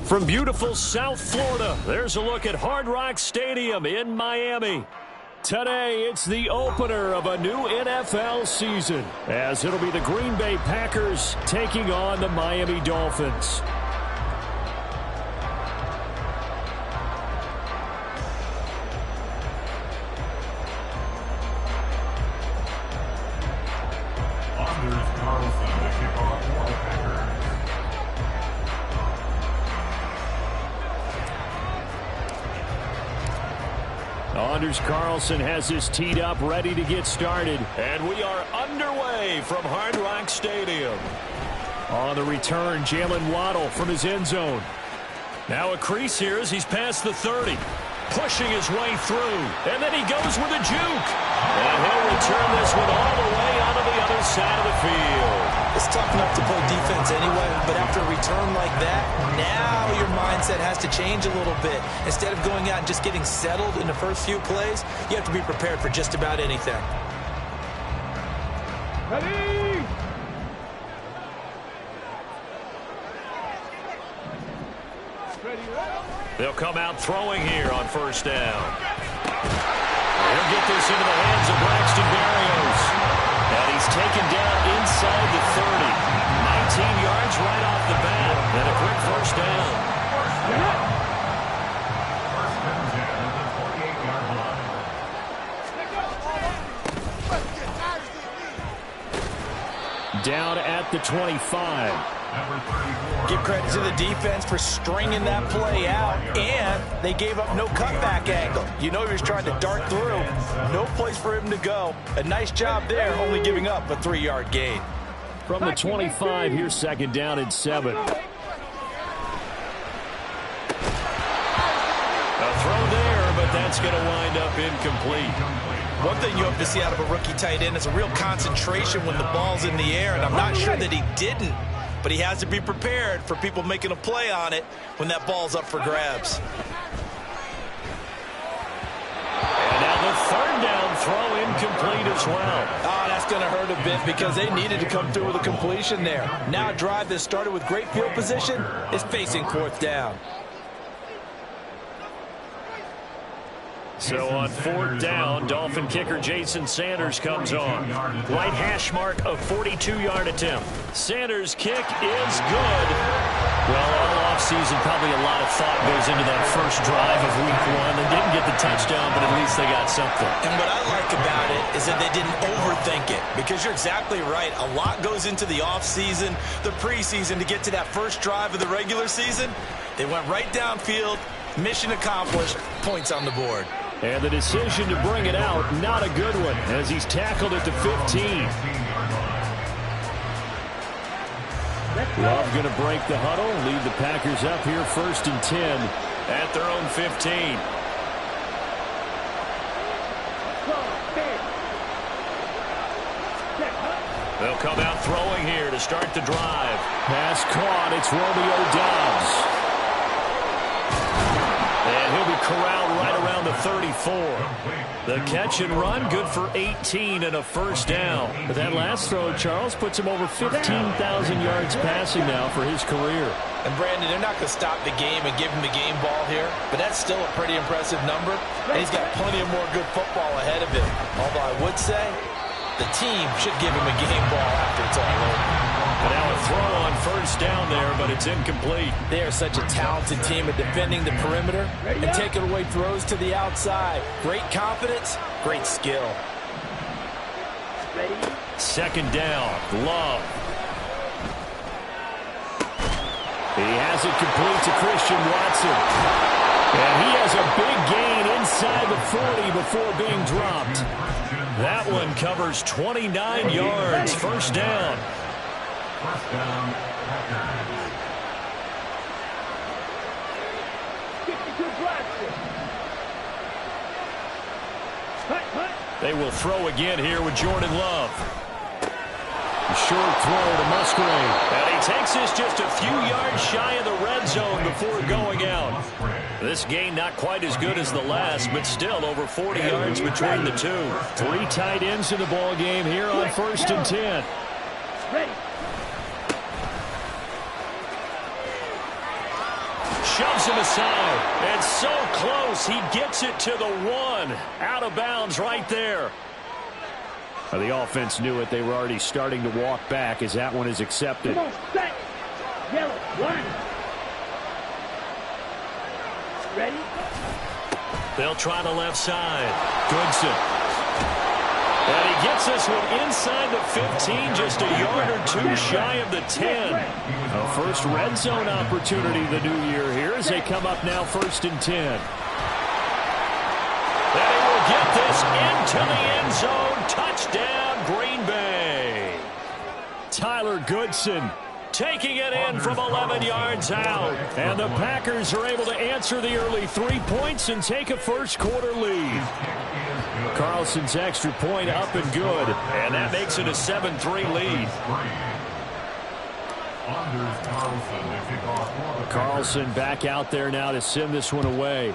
From beautiful South Florida, there's a look at Hard Rock Stadium in Miami. Today, it's the opener of a new NFL season, as it'll be the Green Bay Packers taking on the Miami Dolphins. Carlson has this teed up, ready to get started. And we are underway from Hard Rock Stadium. On the return, Jalen Waddle from his end zone. Now a crease here as he's past the 30. Pushing his way through. And then he goes with a juke. And he'll return this one all the way onto the other side of the field. It's tough enough to play defense anyway, but after a return like that, now your mindset has to change a little bit. Instead of going out and just getting settled in the first few plays, you have to be prepared for just about anything. Ready? They'll come out throwing here on first down. He'll get this into the hands of Braxton Berrios. And he's taken down inside the 30. 19 yards right off the bat. And a quick first down. Down at the 25. Give credit to the defense for stringing that play out, and they gave up no cutback angle. You know he was trying to dart through. No place for him to go. A nice job there, only giving up a 3-yard gain. From the 25, here's second down and 7. A throw there, but that's going to wind up incomplete. One thing you hope to see out of a rookie tight end is a real concentration when the ball's in the air, and I'm not sure that he didn't. But he has to be prepared for people making a play on it when that ball's up for grabs. And now the third down throw incomplete as well. Oh, that's going to hurt a bit because they needed to come through with a completion there. Now a drive that started with great field position is facing fourth down. So on fourth down, Dolphin kicker Jason Sanders comes on. Right hash mark of 42-yard attempt. Sanders' kick is good. Well, all offseason, probably a lot of thought goes into that first drive of week 1. They didn't get the touchdown, but at least they got something. And what I like about it is that they didn't overthink it, because you're exactly right. A lot goes into the offseason, the preseason, to get to that first drive of the regular season. They went right downfield, mission accomplished, points on the board. And the decision to bring it out, not a good one, as he's tackled at the 15. Love going to break the huddle, lead the Packers up here first and 10 at their own 15. They'll come out throwing here to start the drive. Pass caught, it's Romeo Doubs. And he'll be corralled right around the 34. The catch and run, good for 18 and a first down. But that last throw, Charles, puts him over 15,000 yards passing now for his career. And Brandon, they're not going to stop the game and give him the game ball here, but that's still a pretty impressive number. And he's got plenty of more good football ahead of him. Although I would say the team should give him a game ball after it's all over. But now a throw on first down there, but it's incomplete. They are such a talented team at defending the perimeter and taking away throws to the outside. Great confidence, great skill. Second down, Love. He has it complete to Christian Watson. And he has a big gain inside the 40 before being dropped. That one covers 29 yards, first down. First down, Packers. They will throw again here with Jordan Love. A short throw to Musgrave. And he takes this just a few yards shy of the red zone before going out. This gain not quite as good as the last, but still over 40 yards between the two. 3 tight ends in the ball game here on first and 10. moves him aside. And so close, he gets it to the 1. Out of bounds right there. Well, the offense knew it. They were already starting to walk back as that one is accepted. Come on, set. Yellow, 1. Ready? They'll try the left side. Goodson. And he gets this one inside the 15, just a yard or 2 shy of the 10. A first red zone opportunity the new year here as they come up now 1st and 10. And he will get this into the end zone. Touchdown, Green Bay. Tyler Goodson taking it in from 11 yards out. And the Packers are able to answer the early 3 points and take a first-quarter lead. Carlson's extra point up and good. And that makes it a 7-3 lead. Carlson back out there now to send this one away.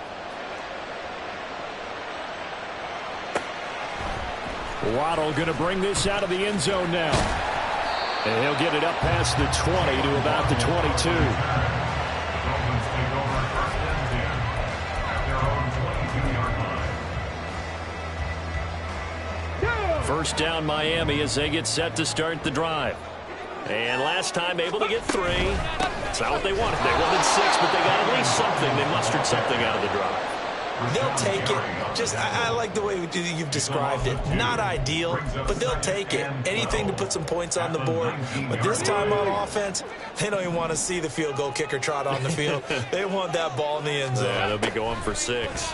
Waddle going to bring this out of the end zone now. And he'll get it up past the 20 to about the 22. First down Miami as they get set to start the drive. And last time able to get 3. It's not what they wanted. They wanted 6, but they got at least something. They mustered something out of the drive. They'll take it. Just, I like the way you've described it. Not ideal, but they'll take it. Anything to put some points on the board. But this time on offense, they don't even want to see the field goal kicker trot on the field. They want that ball in the end zone. Yeah, they'll be going for 6.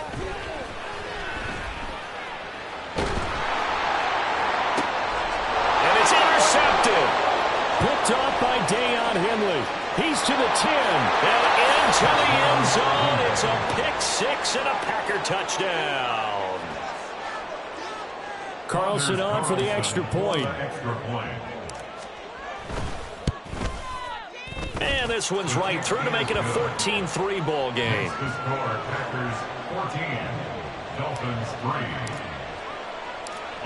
And it's intercepted. Picked off by Deion Henley. He's to the 10 and into the end zone. It's a pick-6 and a Packer touchdown. Carlson on for the extra point. And this one's right through to make it a 14-3 ball game. Packers 14, Dolphins 3.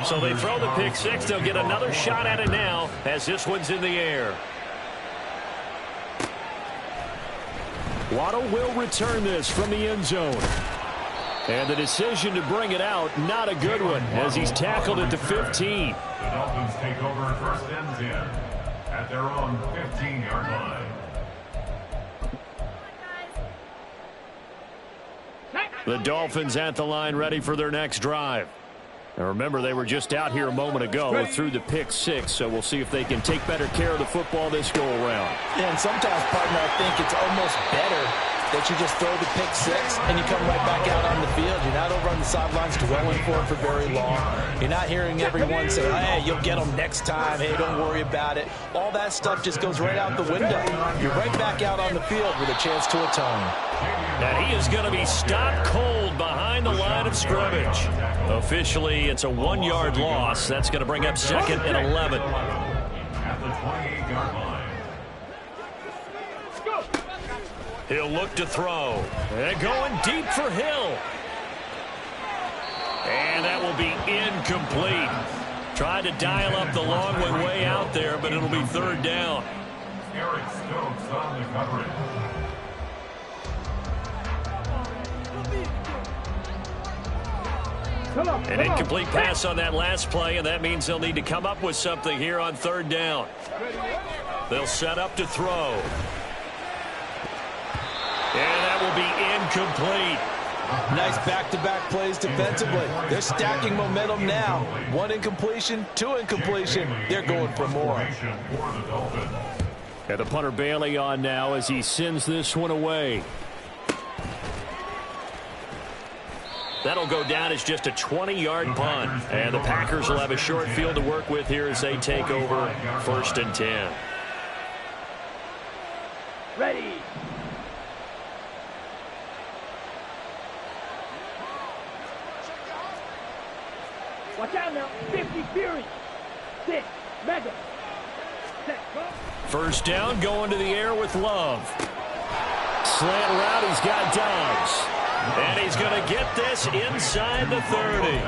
So they throw the pick-6. They'll get another shot at it now as this one's in the air. Waddle will return this from the end zone. And the decision to bring it out, not a good one, as he's tackled at the 15. The Dolphins take over 1st and 10 at their own 15-yard line. The Dolphins at the line ready for their next drive. And remember, they were just out here a moment ago through the pick-6, so we'll see if they can take better care of the football this go-around. Yeah, and sometimes, partner, I think it's almost better that you just throw the pick-6 and you come right back out on the field. You're not over on the sidelines dwelling for it for very long. You're not hearing everyone say, hey, you'll get them next time. Hey, don't worry about it. All that stuff just goes right out the window. You're right back out on the field with a chance to atone. And he is going to be stopped cold behind the line of scrimmage. Officially, it's a 1-yard loss. That's going to bring up 2nd and 11. At the 28-yard line. He'll look to throw. And going deep for Hill. And that will be incomplete. Tried to dial up the long one way out there, but it'll be 3rd down. Eric Stokes on the coverage. An incomplete pass on that last play, and that means they'll need to come up with something here on 3rd down. They'll set up to throw. And that will be incomplete. Nice back-to-back plays defensively. They're stacking momentum now. 1 incompletion, 2 incompletion. They're going for more. And the punter Bailey on now as he sends this one away. That'll go down as just a 20-yard punt. And the Packers will have a short field to work with here as they take over 1st and 10. Ready. Watch out now. 50 Fury. 6. Mega. Set. Go. 1st down going to the air with Love. Slant route, he's got Dobbs. And he's going to get this inside the 30.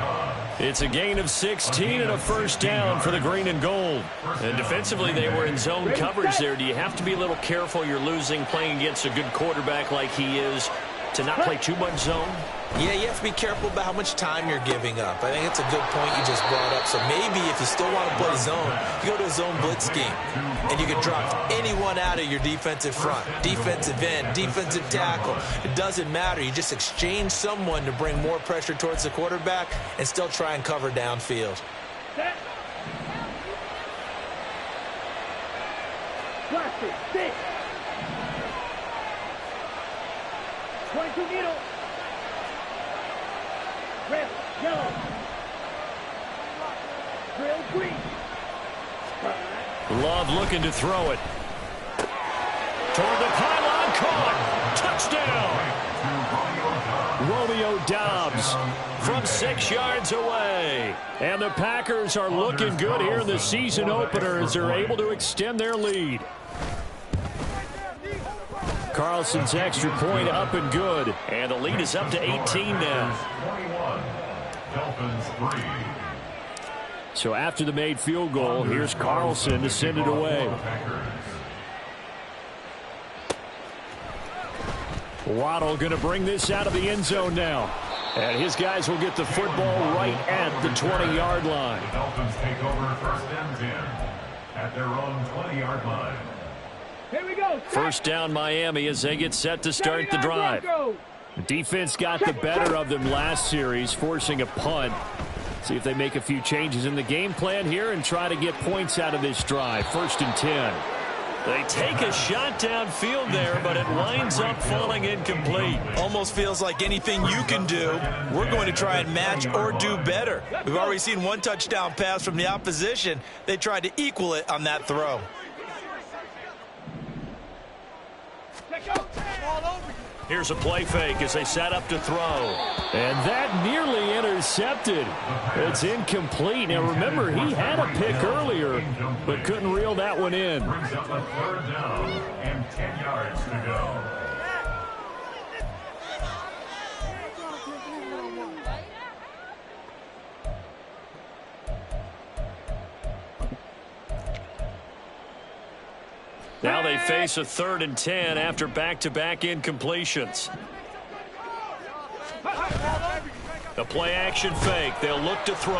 It's a gain of 16 and a first down for the green and gold. And defensively, they were in zone coverage there. Do you have to be a little careful you're losing playing against a good quarterback like he is to not play too much zone? Yeah, you have to be careful about how much time you're giving up. I think it's a good point you just brought up. So maybe if you still want to play zone, you go to a zone blitz scheme. And you can drop anyone out of your defensive front. Defensive end, defensive tackle. It doesn't matter. You just exchange someone to bring more pressure towards the quarterback and still try and cover downfield. Set. Plastic, 6. 22 needle. Red, yellow. Drill, green. Love looking to throw it. Toward the pylon, caught. Touchdown. Romeo Dobbs from 6 yards away. And the Packers are looking good here in the season opener as they're able to extend their lead. Carlson's extra point up and good. And the lead is up to 18 now. 21. Dolphins 3. So after the made field goal, here's Carlson to send it away. Waddle going to bring this out of the end zone now. And his guys will get the football right at the 20-yard line. The Dolphins take over first and 10 at their own 20-yard line. Here we go. First down Miami as they get set to start the drive. The defense got the better of them last series, forcing a punt. See if they make a few changes in the game plan here and try to get points out of this drive. First and 10. They take a shot downfield there, but it winds up falling incomplete. Almost feels like anything you can do, we're going to try and match or do better. We've already seen one touchdown pass from the opposition. They tried to equal it on that throw. Here's a play fake as they set up to throw. And that nearly intercepted. It's incomplete. Now remember, he had a pick earlier, but couldn't reel that one in. Brings up a third down and 10 yards to go. Now they face a 3rd and 10 after back-to-back incompletions. The play-action fake. They'll look to throw.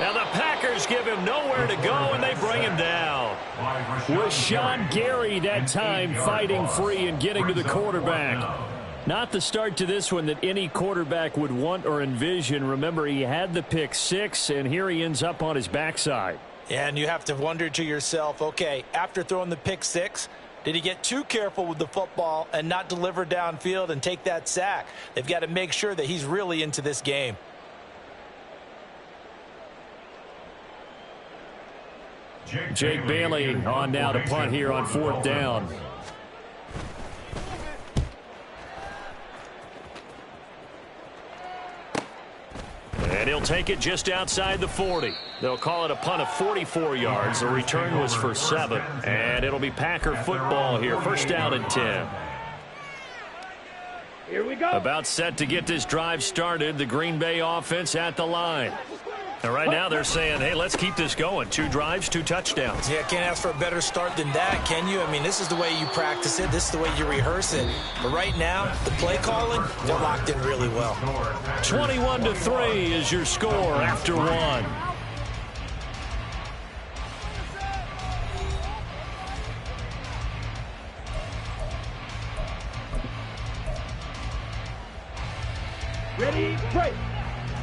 Now the Packers give him nowhere to go, and they bring him down. Rashawn Gary that time fighting free and getting to the quarterback. Not the start to this one that any quarterback would want or envision. Remember, he had the pick 6, and here he ends up on his backside. And you have to wonder to yourself, okay, after throwing the pick 6, did he get too careful with the football and not deliver downfield and take that sack? They've got to make sure that he's really into this game. Jake Bailey on now to punt here on 4th down. And he'll take it just outside the 40. They'll call it a punt of 44 yards. The return was for 7. And it'll be Packer football here. First down and 10. Here we go. About set to get this drive started. The Green Bay offense at the line. And right now they're saying, hey, let's keep this going. 2 drives, 2 touchdowns. Yeah, can't ask for a better start than that, can you? I mean, this is the way you practice it. This is the way you rehearse it. But right now, the play calling, they're locked in really well. 21-3 is your score after 1. Ready, break.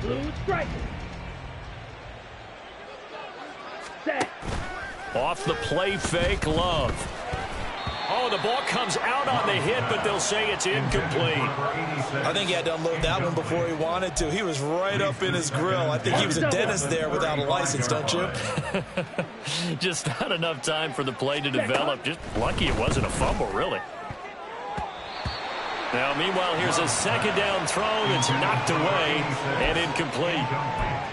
Blue strike. Set. Off the play fake, Love. Oh, the ball comes out on the hit, but they'll say it's incomplete. I think he had to unload that one before he wanted to. He was right up in his grill. I think he was a dentist there without a license, don't you? Just not enough time for the play to develop. Just lucky it wasn't a fumble, really. Now, meanwhile, here's a 2nd down throw that's knocked away and incomplete.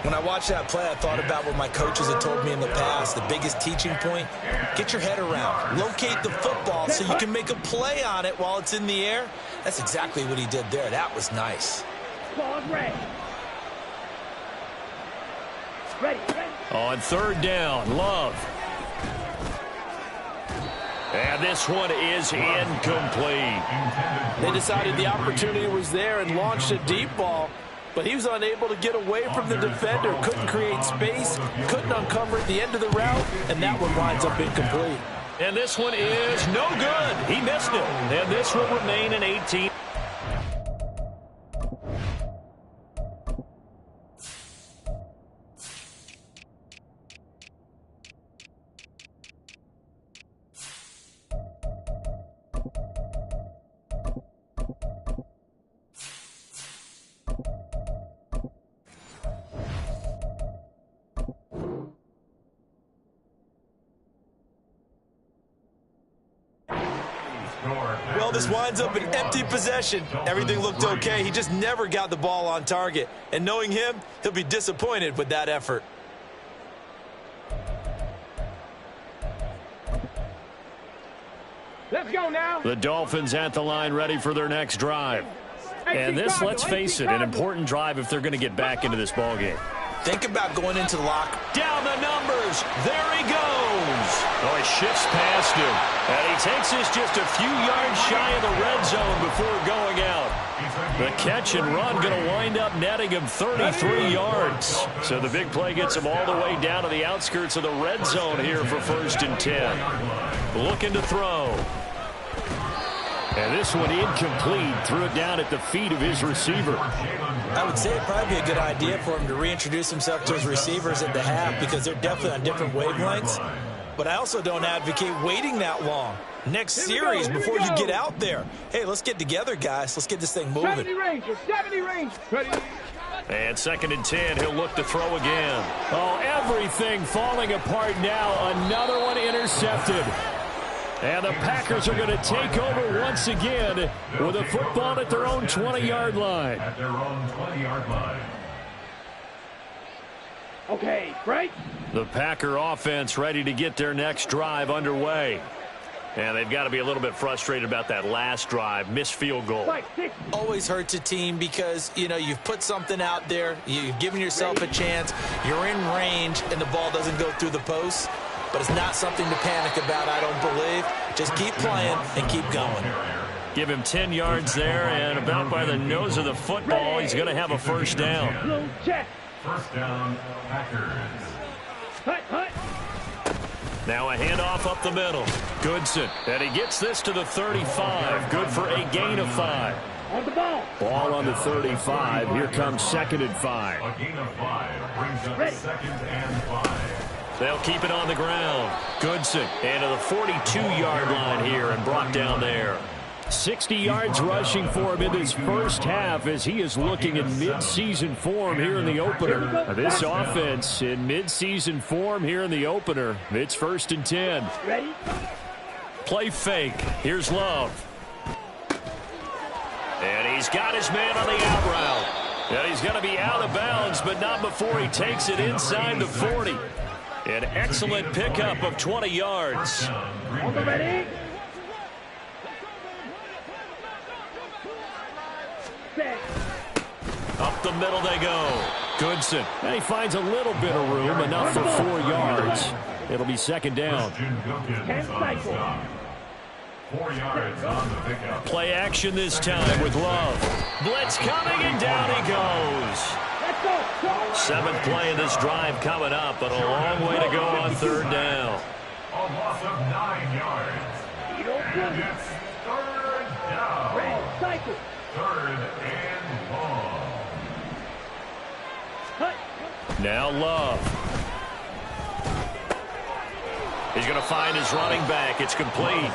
When I watched that play, I thought about what my coaches had told me in the past. The biggest teaching point, get your head around. Locate the football so you can make a play on it while it's in the air. That's exactly what he did there. That was nice. Ball red. Ready. On third down, Love. And this one is incomplete. They decided the opportunity was there and launched a deep ball, but he was unable to get away from the defender, couldn't create space, couldn't uncover at the end of the route, and that one winds up incomplete. And this one is no good. He missed it. And this will remain an 18. Well, this winds up an empty possession. Everything looked okay. He just never got the ball on target. And knowing him, he'll be disappointed with that effort. Let's go now. The Dolphins at the line ready for their next drive. And this, let's face it, an important drive if they're going to get back into this ballgame. Think about going into the lock. Down the numbers. There he goes. Oh, he shifts past him. And he takes this just a few yards shy of the red zone before going out. The catch and run going to wind up netting him 33 yards. So the big play gets him all the way down to the outskirts of the red zone here for 1st and 10. Looking to throw. And this one incomplete. Threw it down at the feet of his receiver. I would say it'd probably be a good idea for him to reintroduce himself to his receivers at the half because they're definitely on different wavelengths. But I also don't advocate waiting that long. Next series before you get out there. Hey, let's get together, guys. Let's get this thing moving. 70 range. Ready. And 2nd and 10, he'll look to throw again. Oh, everything falling apart now. Another one intercepted. And the Packers are going to take over once again with a football at their own 20-yard line. At their own 20-yard line. Okay, right. The Packer offense ready to get their next drive underway. And they've got to be a little bit frustrated about that last drive, missed field goal. Always hurts a team because, you know, you've put something out there, you've given yourself a chance, you're in range, and the ball doesn't go through the post. But it's not something to panic about, I don't believe. Just keep playing and keep going. Give him 10 yards there, and about by the nose of the football, he's going to have a first down. First down, Packers. Hut. Now a handoff up the middle. Goodson, and he gets this to the 35. Good for a gain of 5. On the ball. Ball on the 35. Here comes 2nd and 5. A gain of 5 brings up 2nd and 5. They'll keep it on the ground. Goodson into the 42-yard line here and brought down there. 60 yards rushing for him in this first half as he is looking in mid-season form here in the opener. This offense in mid-season form here in the opener. It's 1st and 10. Ready? Play fake. Here's Love. And he's got his man on the out route. And he's going to be out of bounds, but not before he takes it inside the 40. An excellent pickup of 20 yards. On the ready. Set. Up the middle they go. Goodson. And he finds a little bit of room, enough for 4 yards. It'll be 2nd down. 10 cycles. 4 yards on the pickup. Play action this time with Love. Blitz coming, and down he goes. 7th play of this drive coming up, but a long way to go on 3rd down. A loss of 9 yards. And it's 3rd down. 3rd and long. Now Love. He's going to find his running back. It's complete.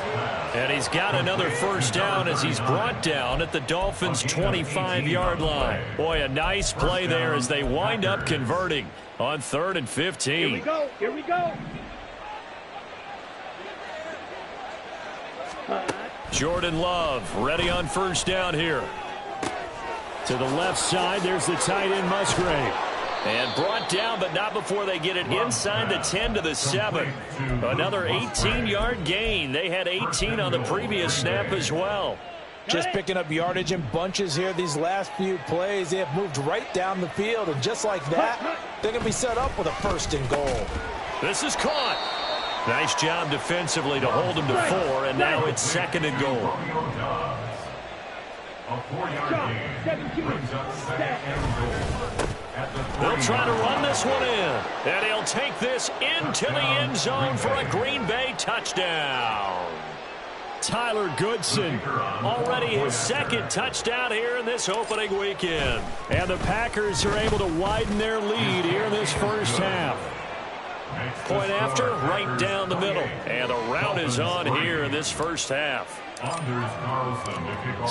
And he's got another first down as he's brought down at the Dolphins' 25-yard line. Boy, a nice play there as they wind up converting on 3rd and 15. Here we go. Jordan Love ready on first down here. To the left side, there's the tight end Musgrave. And brought down, but not before they get it inside the 10 to the 7. Another 18-yard gain. They had 18 on the previous snap as well. Just picking up yardage in bunches here these last few plays. They have moved right down the field, and just like that, they're going to be set up with a 1st and goal. This is caught. Nice job defensively to hold him to 4, and now it's 2nd and goal. A 4-yard gain brings up 2nd and goal. They'll try to run this one in, and he'll take this into the end zone for a Green Bay touchdown. Tyler Goodson, already his 2nd touchdown here in this opening weekend. And the Packers are able to widen their lead here in this first half. Point after, right down the middle. And the route is on here in this first half.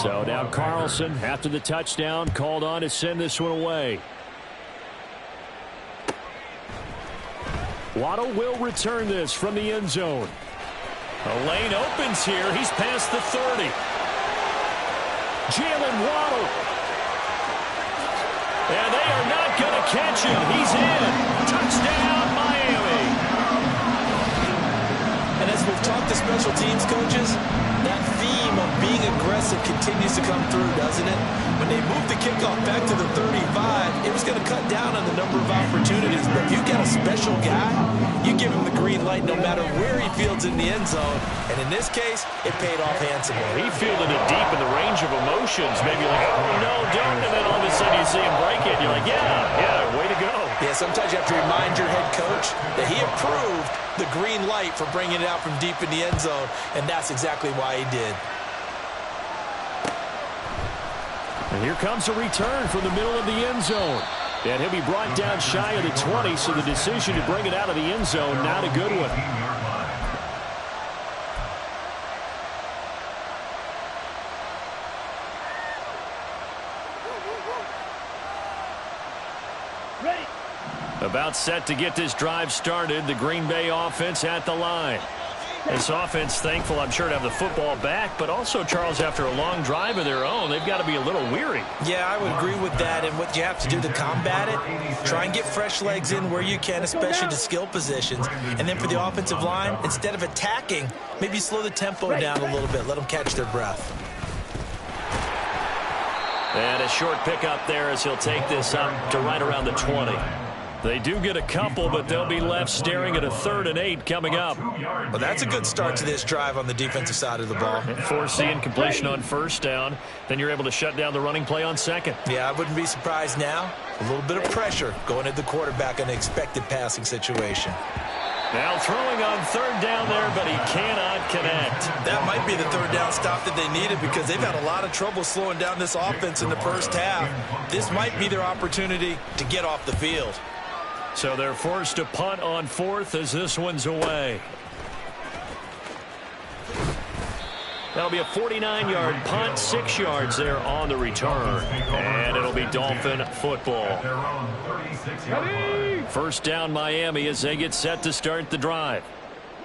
So now Carlson, after the touchdown, called on to send this one away. Waddle will return this from the end zone. A lane opens here. He's past the 30. Jalen Waddle. And they are not going to catch him. He's in. Touchdown, Miami. And as we've talked to special teams coaches, that theme of being aggressive continues to come through, doesn't it? When they moved the kickoff back to the 35, it was going to cut down on the number of opportunities. But if you've got a special guy, you give him the green light no matter where he fields in the end zone. And in this case, it paid off handsomely. He fielded it deep in the range of emotions. Maybe like, oh, no, don't. And then all of a sudden you see him break it. You're like, yeah, way to go. Yeah, sometimes you have to remind your head coach that he approved the green light for bringing it out from deep in the end zone. And that's exactly why he did. And here comes a return from the middle of the end zone. And he'll be brought down shy of the 20, so the decision to bring it out of the end zone, not a good one. Ready. About set to get this drive started, the Green Bay offense at the line. This offense thankful, I'm sure, to have the football back, but also, Charles, after a long drive of their own, they've got to be a little weary. Yeah, I would agree with that, and what you have to do to combat it, try and get fresh legs in where you can, especially to skill positions. And then for the offensive line, instead of attacking, maybe slow the tempo down a little bit, let them catch their breath. And a short pickup there as he'll take this up to right around the 20. They do get a couple, but they'll be left staring at a 3rd and 8 coming up. Well, that's a good start to this drive on the defensive side of the ball. Force the incompletion on 1st down. Then you're able to shut down the running play on 2nd. Yeah, I wouldn't be surprised now. A little bit of pressure going at the quarterback in an expected passing situation. Now throwing on 3rd down there, but he cannot connect. That might be the 3rd down stop that they needed because they've had a lot of trouble slowing down this offense in the first half. This might be their opportunity to get off the field. So they're forced to punt on 4th as this one's away. That'll be a 49-yard punt, 6 yards there on the return. And it'll be Dolphin football. 1st down Miami as they get set to start the drive.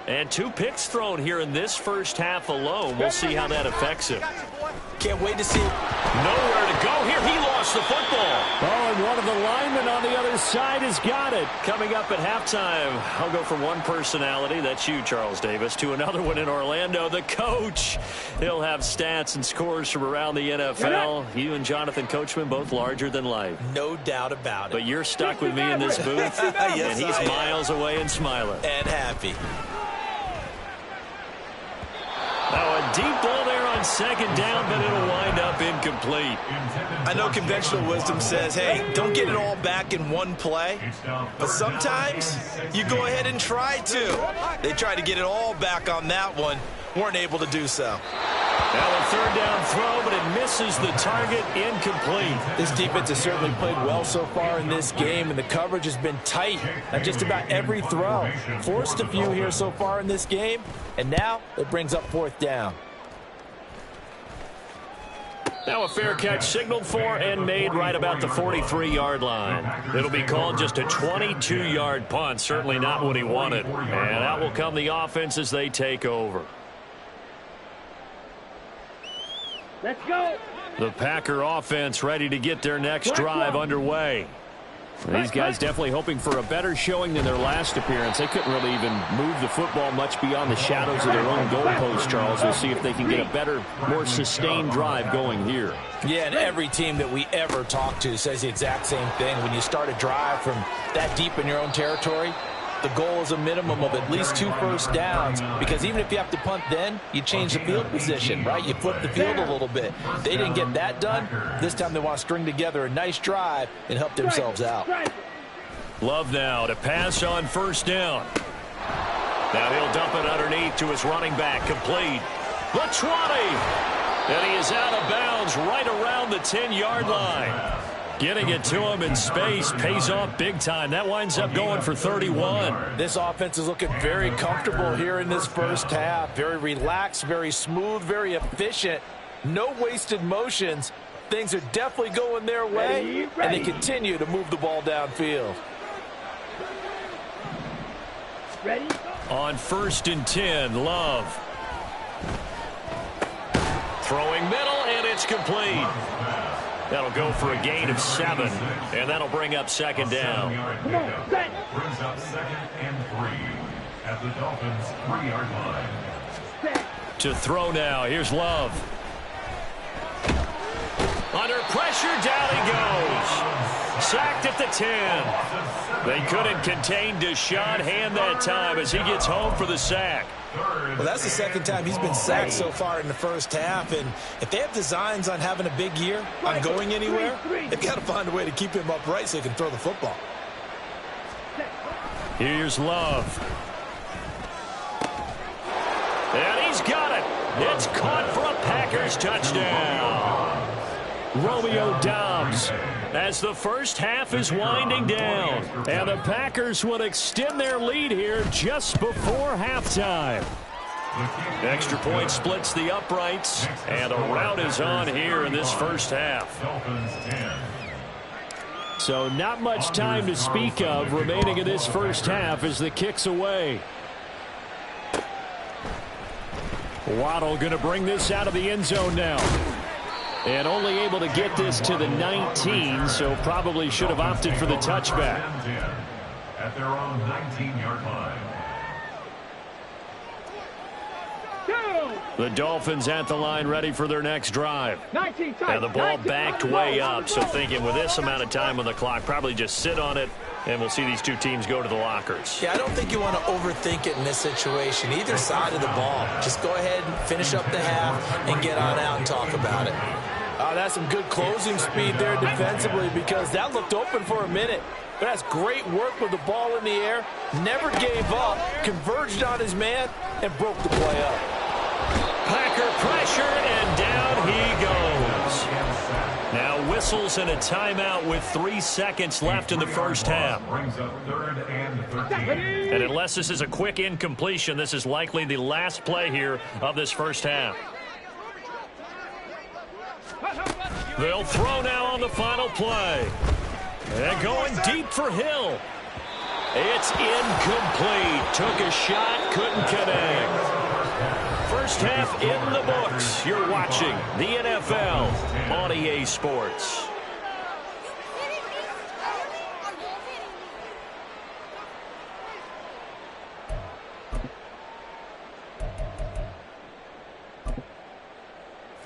And 2 picks thrown here in this first half alone. We'll see how that affects him. Can't wait to see it. Nowhere to go here. He lost the football. Oh, and one of the linemen on the other side has got it. Coming up at halftime, I'll go from one personality, that's you, Charles Davis, to another one in Orlando, the coach. He'll have stats and scores from around the NFL. You and Jonathan Coachman, both larger than life. No doubt about it. But you're stuck with me in this booth, yes, and he's miles away and smiling. And happy. Now a deep ball there on 2nd down, but it'll wind up incomplete. I know conventional wisdom says, hey, don't get it all back in one play. But sometimes you go ahead and try to. They tried to get it all back on that one. Weren't able to do so. Now a 3rd down throw, but it misses the target, incomplete. This defense has certainly played well so far in this game, and the coverage has been tight on just about every throw. Forced a few here so far in this game, and now it brings up 4th down. Now a fair catch signaled for and made right about the 43-yard line. It'll be called just a 22-yard punt, certainly not what he wanted. And out will come the offense as they take over. Let's go. The Packer offense ready to get their next drive underway. These guys definitely hoping for a better showing than their last appearance. They couldn't really even move the football much beyond the shadows of their own goalpost, Charles. We'll see if they can get a better, more sustained drive going here. Yeah, and every team that we ever talk to says the exact same thing. When you start a drive from that deep in your own territory, the goal is a minimum of at least 2 first downs, because even if you have to punt then, you change the field position, right? You flip the field a little bit. They didn't get that done. This time they want to string together a nice drive and help themselves out. Love now to pass on first down. Now he'll dump it underneath to his running back, complete. The 20. And he is out of bounds right around the 10-yard line. Getting it to him in space pays off big time. That winds up going for 31. This offense is looking very comfortable here in this first half. Very relaxed, very smooth, very efficient. No wasted motions. Things are definitely going their way, and they continue to move the ball downfield. Ready? On 1st and 10, Love. Throwing middle, and it's complete. That'll go for a gain of 7, and that'll bring up 2nd down. Come on, set. Brings up 2nd and 3 at the Dolphins' 3-yard line. Set. To throw now, here's Love. Under pressure, down he goes. Sacked at the 10. They couldn't contain Deshaun Hand that time as he gets home for the sack. Well, that's the 2nd time he's been sacked so far in the first half, and if they have designs on having a big year, on going anywhere, they've got to find a way to keep him upright so he can throw the football. Here's Love. And he's got it. It's caught for a Packers touchdown. Romeo Doubs as the first half is winding down. And the Packers will extend their lead here just before halftime. Extra point splits the uprights, and a rout is on here in this first half. So not much time to speak of remaining in this first half as the kick's away. Waddle going to bring this out of the end zone now. And only able to get this to the 19, so probably should have opted for the touchback. At their own 19-yard line. The Dolphins at the line ready for their next drive. 19 And the ball backed way up, so thinking with this amount of time on the clock, probably just sit on it, and we'll see these two teams go to the lockers. Yeah, I don't think you want to overthink it in this situation. Either side of the ball. Just go ahead and finish up the half and get on out and talk about it. That's some good closing speed there defensively, because that looked open for a minute. But that's great work with the ball in the air. Never gave up, converged on his man, and broke the play up. Packer pressure, and down he goes. Now whistles and a timeout with 3 seconds left in the first half. Brings up 3rd and 13. And unless this is a quick incompletion, this is likely the last play here of this first half. They'll throw now on the final play. And going deep for Hill. It's incomplete. Took a shot, couldn't connect. First half in the books. You're watching the NFL on EA Sports.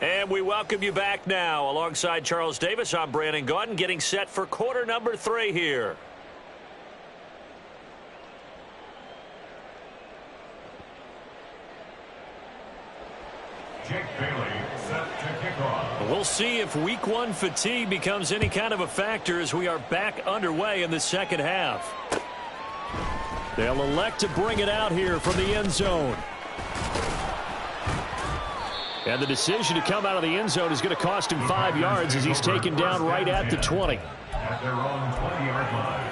And we welcome you back now. Alongside Charles Davis, I'm Brandon Gordon, getting set for quarter number 3 here. Jake Bailey set to kick off. We'll see if week 1 fatigue becomes any kind of a factor as we are back underway in the second half. They'll elect to bring it out here from the end zone. And the decision to come out of the end zone is going to cost him 5 yards as he's taken down right at the 20. At their own 20-yard line.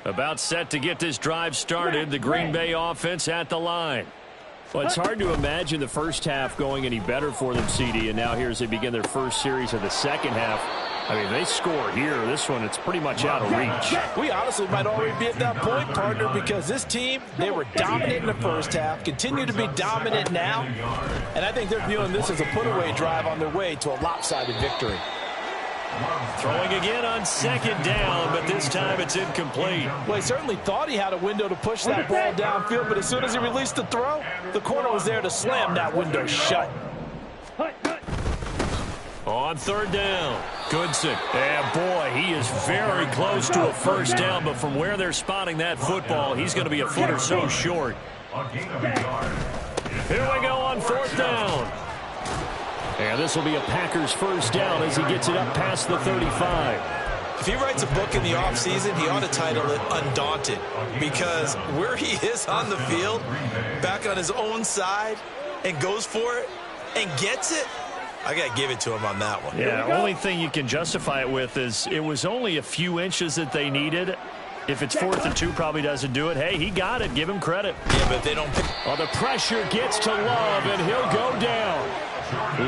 About set to get this drive started. The Green Bay offense at the line. Well, it's hard to imagine the first half going any better for them, CD. And now here as they begin their first series of the second half. I mean, they score here. This one, it's pretty much out of reach. We honestly might already be at that point, partner, because this team, they were dominant in the first half, continue to be dominant now, and I think they're viewing this as a put-away drive on their way to a lopsided victory. Throwing again on second down, but this time it's incomplete. Well, he certainly thought he had a window to push that ball downfield, but as soon as he released the throw, the corner was there to slam that window shut. On third down, Goodson. And boy, he is very close to a first down, but from where they're spotting that football, he's going to be a foot or so short. Here we go on fourth down. And this will be a Packers first down as he gets it up past the 35. If he writes a book in the offseason, he ought to title it Undaunted, because where he is on the field, back on his own side, and goes for it and gets it, I got to give it to him on that one. Yeah, only thing you can justify it with is it was only a few inches that they needed. If it's 4th and 2, probably doesn't do it. Hey, he got it. Give him credit. Yeah, but they don't pick. Well, the pressure gets to Love, and he'll go down.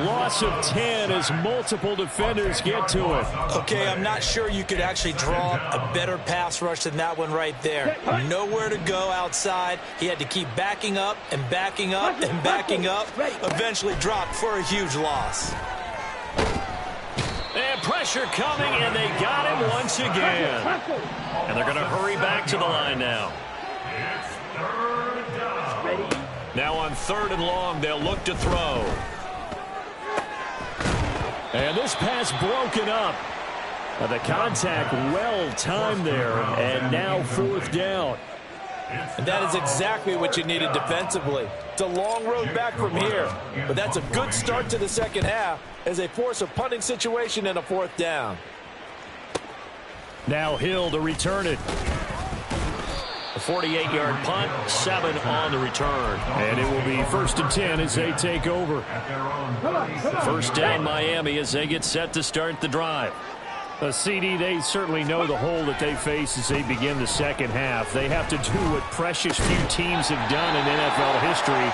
Loss of 10 as multiple defenders get to it. Okay, I'm not sure you could actually draw a better pass rush than that one right there. Nowhere to go outside. He had to keep backing up and backing up and backing up. Eventually dropped for a huge loss. And pressure coming, and they got him once again. And they're going to hurry back to the line now. Now on third and long, they'll look to throw. And this pass broken up. The contact well timed there, and now fourth down. And that is exactly what you needed defensively. It's a long road back from here, but that's a good start to the second half as they force a punting situation and a fourth down. Now Hill to return it. A 48-yard punt, 7 on the return. And it will be 1st and 10 as they take over. First down Miami as they get set to start the drive. CD, they certainly know the hole that they face as they begin the second half. They have to do what precious few teams have done in NFL history.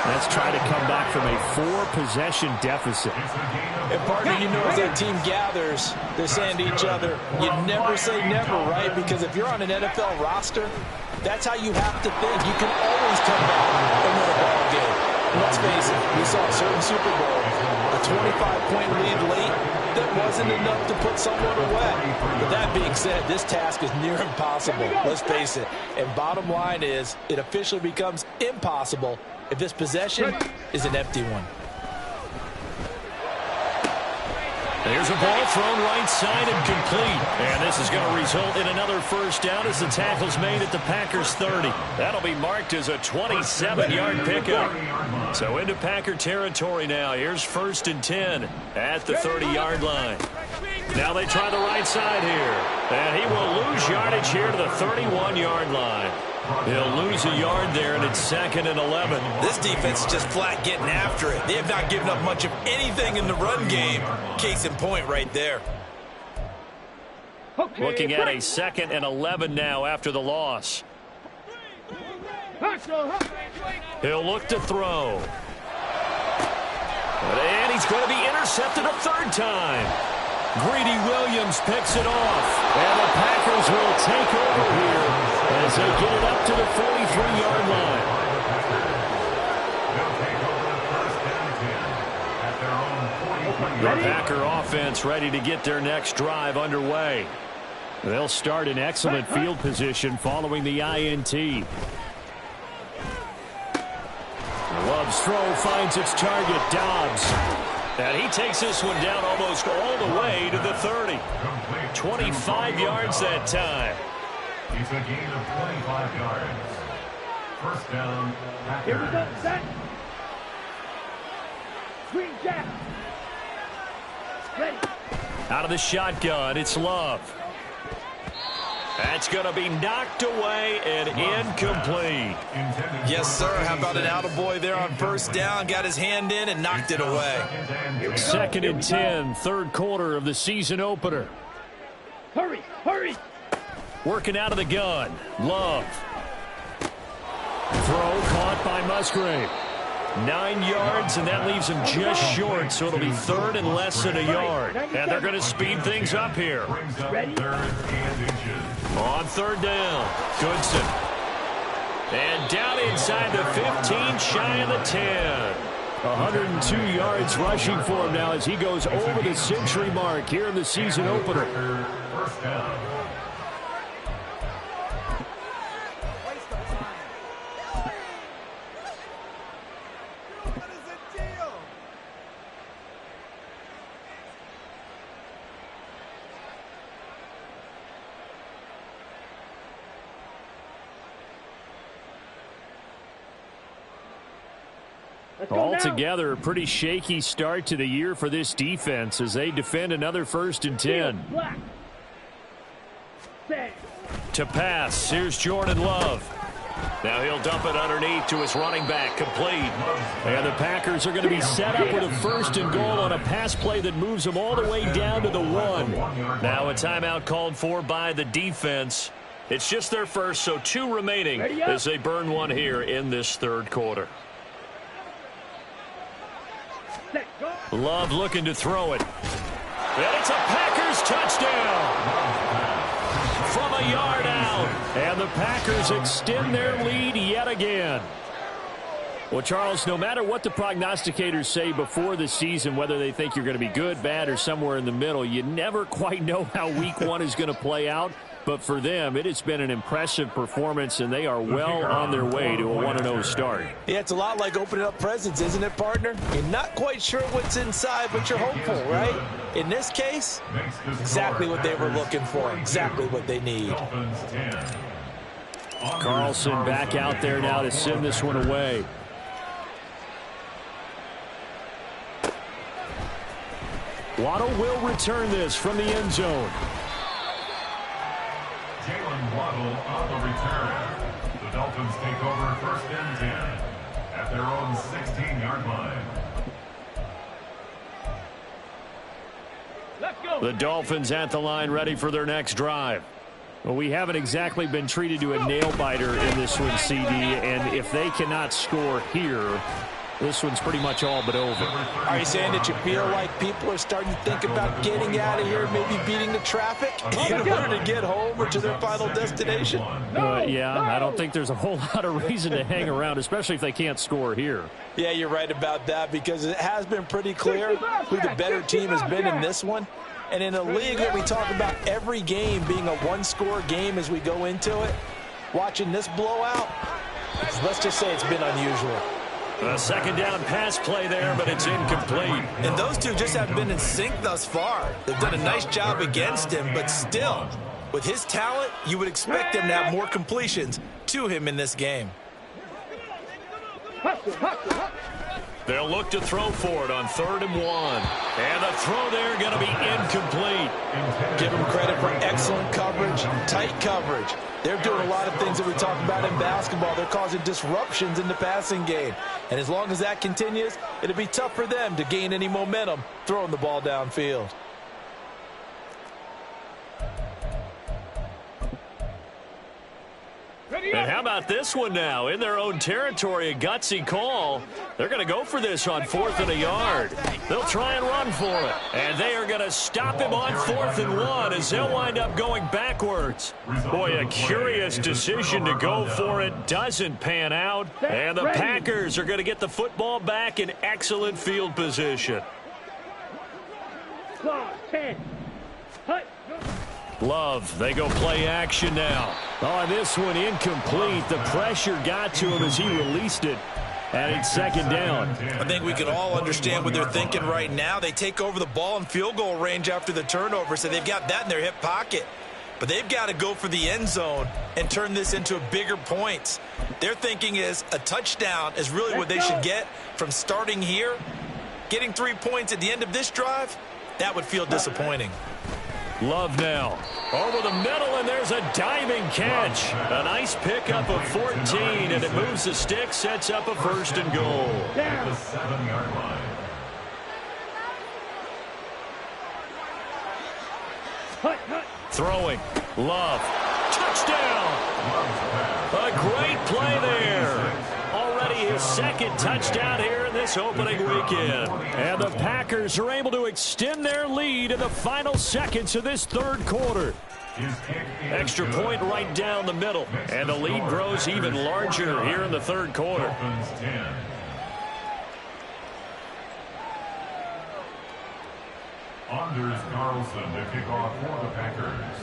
That's try to come back from a 4-possession deficit. And partner, you know, as that team gathers, they're saying to each other, you never say never, right? Because if you're on an NFL roster, that's how you have to think. You can always come back and win a ball game. And let's face it, we saw a certain Super Bowl, a 25-point lead late, that wasn't enough to put someone away. But that being said, this task is near impossible. Let's face it. And bottom line is, it officially becomes impossible if this possession is an empty one. There's a ball thrown right side and complete. And this is going to result in another first down as the tackle's made at the Packers 30. That'll be marked as a 27-yard pickup. So into Packer territory now. Here's 1st and 10 at the 30-yard line. Now they try the right side here. And he will lose yardage here to the 31-yard line. He'll lose a yard there, and it's 2nd and 11. This defense is just flat getting after it. They have not given up much of anything in the run game. Case in point right there. Looking at a 2nd and 11 now after the loss. He'll look to throw. And he's going to be intercepted a 3rd time. Greedy Williams picks it off. And the Packers will take over here as they get it up to the 43-yard line. The Packer offense ready to get their next drive underway. They'll start in excellent field position following the INT. Love's throw finds its target, Dobbs. And he takes this one down almost all the way to the 30. 25 yards that time. It's a gain of 25 yards. First down, Packers. Here we go, set. Green jack. Ready. Out of the shotgun, it's Love. That's going to be knocked away and incomplete. Yes, sir. How about an attaboy there on first down? Got his hand in and knocked it away. 2nd and 10, 3rd quarter of the season opener. Hurry, hurry. Working out of the gun. Love. Throw caught by Musgrave. 9 yards, and that leaves him just short, so it'll be third and less than a yard. And they're going to speed things up here. On third down, Goodson. And down inside the 15, shy of the 10. 102 yards rushing for him now as he goes over the century mark here in the season opener. First down. Altogether, a pretty shaky start to the year for this defense as they defend another 1st and 10. To pass, here's Jordan Love. Now he'll dump it underneath to his running back, complete. And the Packers are going to be set up with a 1st and goal on a pass play that moves them all the way down to the 1. Now a timeout called for by the defense. It's just their first, so 2 remaining as they burn one here in this 3rd quarter. Love looking to throw it. And it's a Packers touchdown. From a yard out. And the Packers extend their lead yet again. Well, Charles, no matter what the prognosticators say before the season, whether they think you're going to be good, bad, or somewhere in the middle, you never quite know how week 1 is going to play out. But for them, it has been an impressive performance, and they are well on their way to a 1-0 start. Yeah, it's a lot like opening up presents, isn't it, partner? You're not quite sure what's inside, but you're hopeful, right? In this case, exactly what they were looking for, exactly what they need. Carlson back out there now to send this one away. Waddle will return this from the end zone. Waddle on the return. The Dolphins take over 1st and 10 at their own 16-yard line. Let's go. The Dolphins at the line ready for their next drive. Well, we haven't exactly been treated to a nail-biter in this one, CD, and if they cannot score here, this one's pretty much all but over. Are you saying that you feel like people are starting to think about getting out of here, maybe beating the traffic in order to get home or to their final destination? Yeah, I don't think there's a whole lot of reason to hang around, especially if they can't score here. Yeah, you're right about that because it has been pretty clear who the better team has been in this one. And in a league that we talk about every game being a one-score game as we go into it, watching this blowout, let's just say it's been unusual. A 2nd down pass play there, but it's incomplete. And those two just haven't been in sync thus far. They've done a nice job against him, but still, with his talent, you would expect him to have more completions to him in this game. They'll look to throw for it on 3rd and 1. And the throw there going to be incomplete. Give them credit for excellent coverage, tight coverage. They're doing a lot of things that we talk about in basketball. They're causing disruptions in the passing game. And as long as that continues, it'll be tough for them to gain any momentum throwing the ball downfield. And how about this one now? In their own territory, a gutsy call. They're going to go for this on 4th and a yard. They'll try and run for it. And they are going to stop him on 4th and 1 as they'll wind up going backwards. Boy, a curious decision to go for it. Doesn't pan out. And the Packers are going to get the football back in excellent field position. Love, they go play action now. Oh, this one incomplete. The pressure got to him as he released it. And it's 2nd down. I think we can all understand what they're thinking right now. They take over the ball in field goal range after the turnover, so they've got that in their hip pocket. But they've got to go for the end zone and turn this into a bigger points. Their thinking is a touchdown is really what they should get from starting here. Getting 3 points at the end of this drive, that would feel disappointing. Love now. Over the middle, and there's a diving catch. A nice pickup of 14, and it moves the stick, sets up a 1st and goal. At the 7-yard line. Throwing. Love. Touchdown. A great play there. Already his the second touchdown here in this opening weekend. And the Packers are able to extend their lead in the final seconds of this third quarter. Extra point right down the middle. And the lead grows even larger here in the third quarter. Anders Carlson to kick off for the Packers.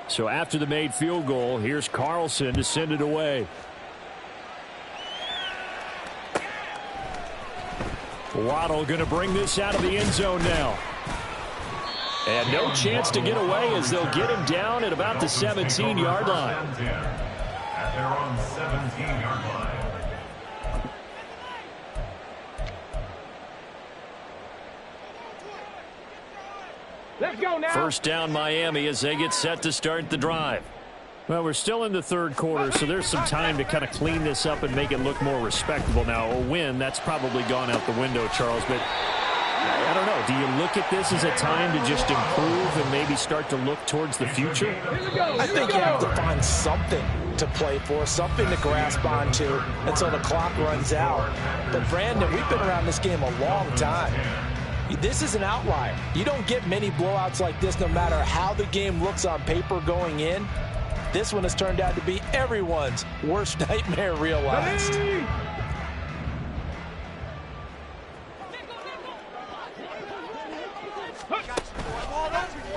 So after the made field goal, here's Carlson to send it away. Waddle going to bring this out of the end zone now. And no chance to get away as they'll get him down at about the 17-yard line. At their own 17-yard line. Let's go now. First down Miami as they get set to start the drive. Well, we're still in the third quarter, so there's some time to kind of clean this up and make it look more respectable. Now, a win, that's probably gone out the window, Charles, but I don't know. Do you look at this as a time to just improve and maybe start to look towards the future? I think you have to find something to play for, something to grasp onto until the clock runs out. But, Brandon, we've been around this game a long time. This is an outlier. You don't get many blowouts like this no matter how the game looks on paper going in. This one has turned out to be everyone's worst nightmare realized.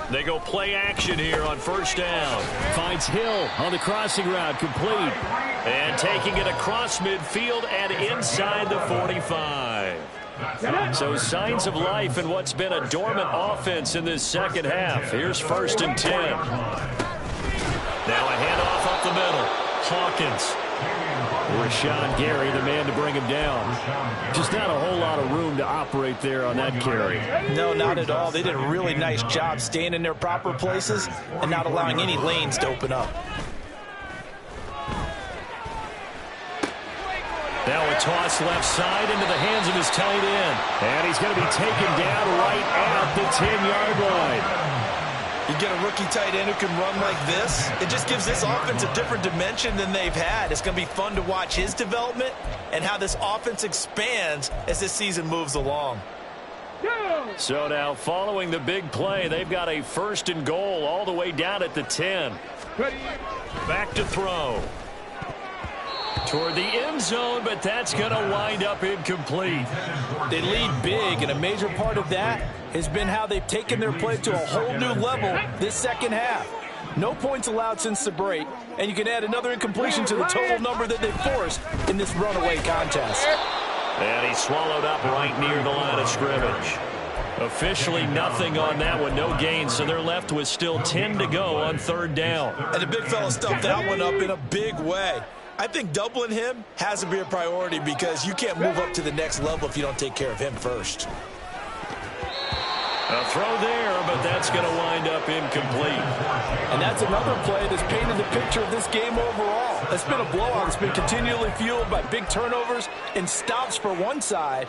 They go play action here on first down. Finds Hill on the crossing route, complete. And taking it across midfield and inside the 45. So signs of life in what's been a dormant offense in this second half. Here's 1st and 10. Now a handoff up the middle. Hawkins. Rashawn Gary, the man to bring him down. Just not a whole lot of room to operate there on that carry. No, not at all. They did a really nice job staying in their proper places and not allowing any lanes to open up. Now a toss left side into the hands of his tight end. And he's going to be taken down right at the 10-yard line. You get a rookie tight end who can run like this, it just gives this offense a different dimension than they've had. It's going to be fun to watch his development and how this offense expands as this season moves along. So now following the big play, they've got a 1st and goal all the way down at the 10. Back to throw. Toward the end zone, but that's going to wind up incomplete. They lead big, and a major part of that has been how they've taken their play to a whole new level this second half. No points allowed since the break, and you can add another incompletion to the total number that they've forced in this runaway contest. And he's swallowed up right near the line of scrimmage. Officially nothing on that one, no gain, so they're left with still 10 to go on 3rd down. And the big fella stuffed that one up in a big way. I think doubling him has to be a priority because you can't move up to the next level if you don't take care of him first. A throw there, but that's going to wind up incomplete. And that's another play that's painted the picture of this game overall. It's been a blowout. It's been continually fueled by big turnovers and stops for one side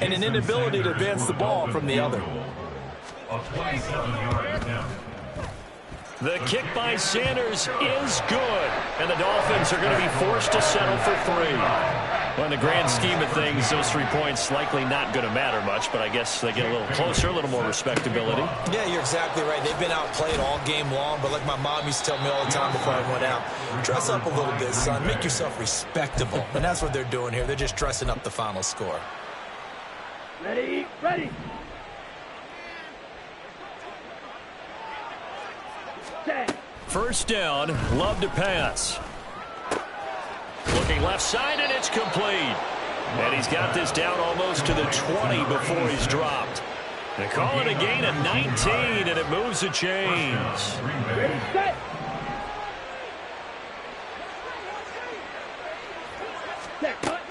and an inability to advance the ball from the other. A 27-yard attempt. The kick by Sanders is good, and the Dolphins are going to be forced to settle for 3. Well, in the grand scheme of things, those 3 points likely not going to matter much, but I guess they get a little closer, a little more respectability. Yeah, you're exactly right. They've been outplayed all game long, but like my mom used to tell me all the time before I went out, dress up a little bit, son. Make yourself respectable. And that's what they're doing here. They're just dressing up the final score. Ready, ready. First down, Love to pass. Looking left side, and it's complete. And he's got this down almost to the 20 before he's dropped. They call it a gain of 19, and it moves the chains. Ready, set.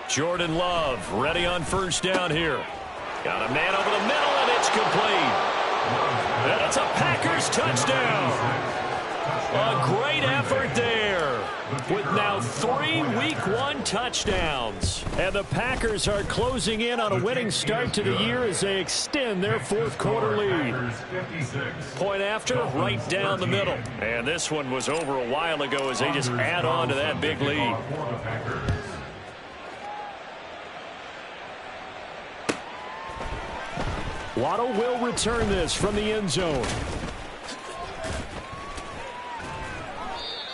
Jordan Love ready on first down here. Got a man over the middle, and it's complete. That's a Packers touchdown. A great effort there with now 3 3 Week 1 touchdowns. And the Packers are closing in on a winning start to the year as they extend their fourth quarter lead. Point after, right down the middle. And this one was over a while ago as they just add on to that big lead. Waddle will return this from the end zone.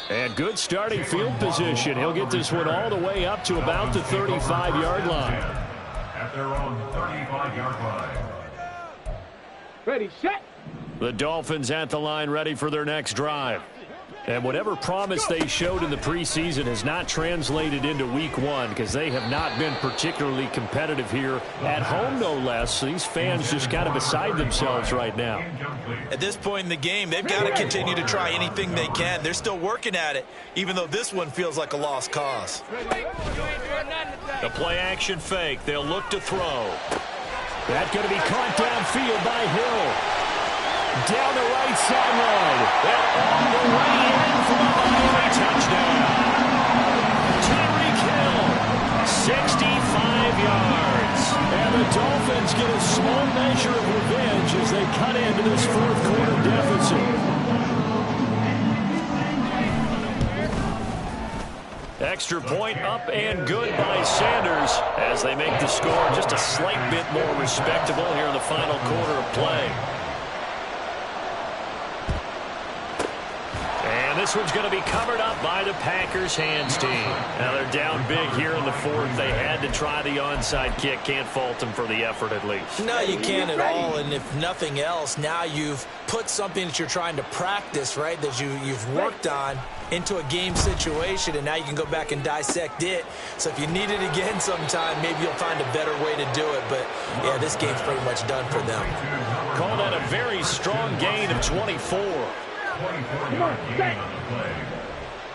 And good starting field position. He'll get this one all the way up to about the 35-yard line. At their own 35-yard line. Ready, set. The Dolphins at the line ready for their next drive. And whatever promise they showed in the preseason has not translated into week 1 because they have not been particularly competitive here at home, no less. So these fans just kind of beside themselves right now. At this point in the game, they've got to continue to try anything they can. They're still working at it, even though this one feels like a lost cause. The play-action fake. They'll look to throw. That's going to be caught downfield by Hill. Down the right sideline. And all the way in for a Miami touchdown. Tyreek Hill, 65 yards. And the Dolphins get a small measure of revenge as they cut into this fourth quarter deficit. Extra point up and good by Sanders as they make the score just a slight bit more respectable here in the final quarter of play. And this one's going to be covered up by the Packers hands team. Now they're down big here in the fourth. They had to try the onside kick. Can't fault them for the effort at least. No, you can't at all. And if nothing else, now you've put something that you're trying to practice, right, that you've worked on into a game situation, and now you can go back and dissect it. So if you need it again sometime, maybe you'll find a better way to do it. But, yeah, this game's pretty much done for them. Call that a very strong gain of 24. 24-yard gain on the play.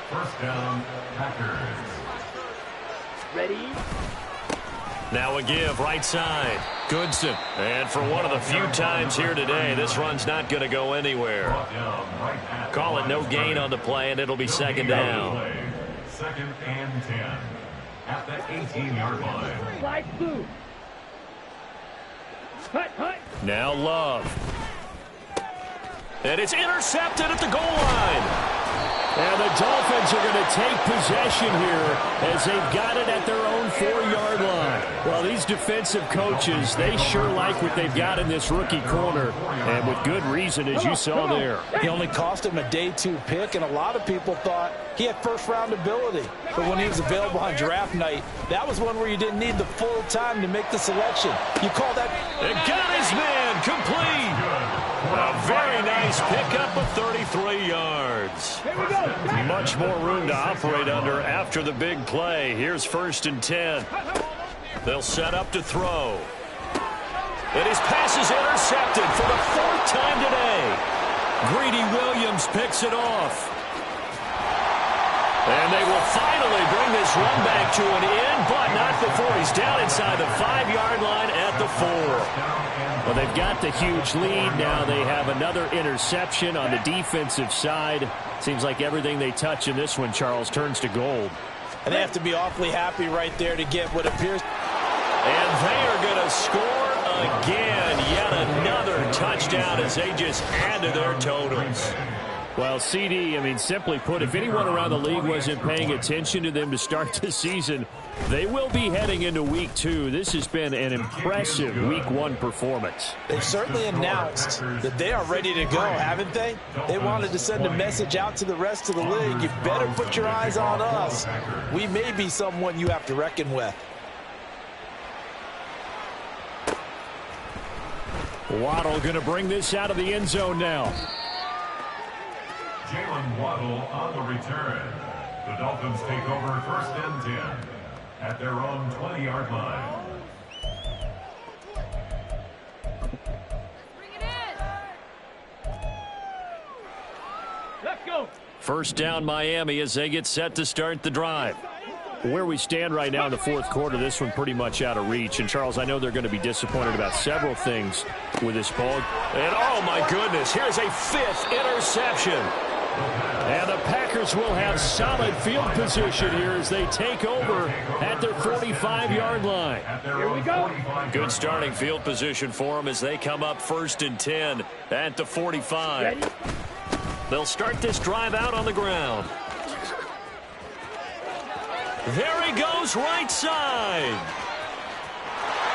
First down, Packers. Ready. Now a give, right side. Goodson. And for one of the few times here today, this run's not going to go anywhere. Call it no gain on the play, and it'll be second down. Second and 10 at the 18-yard line. Slide through. Hut, hut. Now Love. And it's intercepted at the goal line. And the Dolphins are going to take possession here as they've got it at their own 4-yard line. Well, these defensive coaches, they sure like what they've got in this rookie corner, and with good reason, as you saw there. He only cost him a day 2 pick, and a lot of people thought he had first-round ability. But when he was available on draft night, that was one where you didn't need the full time to make the selection. You call that... And got his man complete. A very nice pickup of 33 yards. Here we go. Much more room to operate under after the big play. Here's 1st and 10. They'll set up to throw. And his pass is intercepted for the 4th time today. Greedy Williams picks it off. And they will finally bring this run back to an end, but not before he's down inside the 5-yard line at the 4. Well, they've got the huge lead. Now they have another interception on the defensive side. Seems like everything they touch in this one, Charles, turns to gold. And they have to be awfully happy right there to get what appears. And they are going to score again. Yet another touchdown as they just add to their totals. Well, CD, I mean, simply put, if anyone around the league wasn't paying attention to them to start the season, they will be heading into week 2. This has been an impressive week 1 performance. They've certainly announced that they are ready to go, haven't they? They wanted to send a message out to the rest of the league. You better put your eyes on us. We may be someone you have to reckon with. Waddle going to bring this out of the end zone now. Jalen Waddle on the return. The Dolphins take over 1st and 10 at their own 20-yard line. Bring it in. Let's go. First down Miami as they get set to start the drive. Where we stand right now in the 4th quarter, this one pretty much out of reach. And, Charles, I know they're going to be disappointed about several things with this ball. And, oh, my goodness, here's a 5th interception. And the Packers will have solid field position here as they take over at their 45-yard line. Here we go. Good starting field position for them as they come up 1st and 10 at the 45. Ready? They'll start this drive out on the ground. There he goes, right side.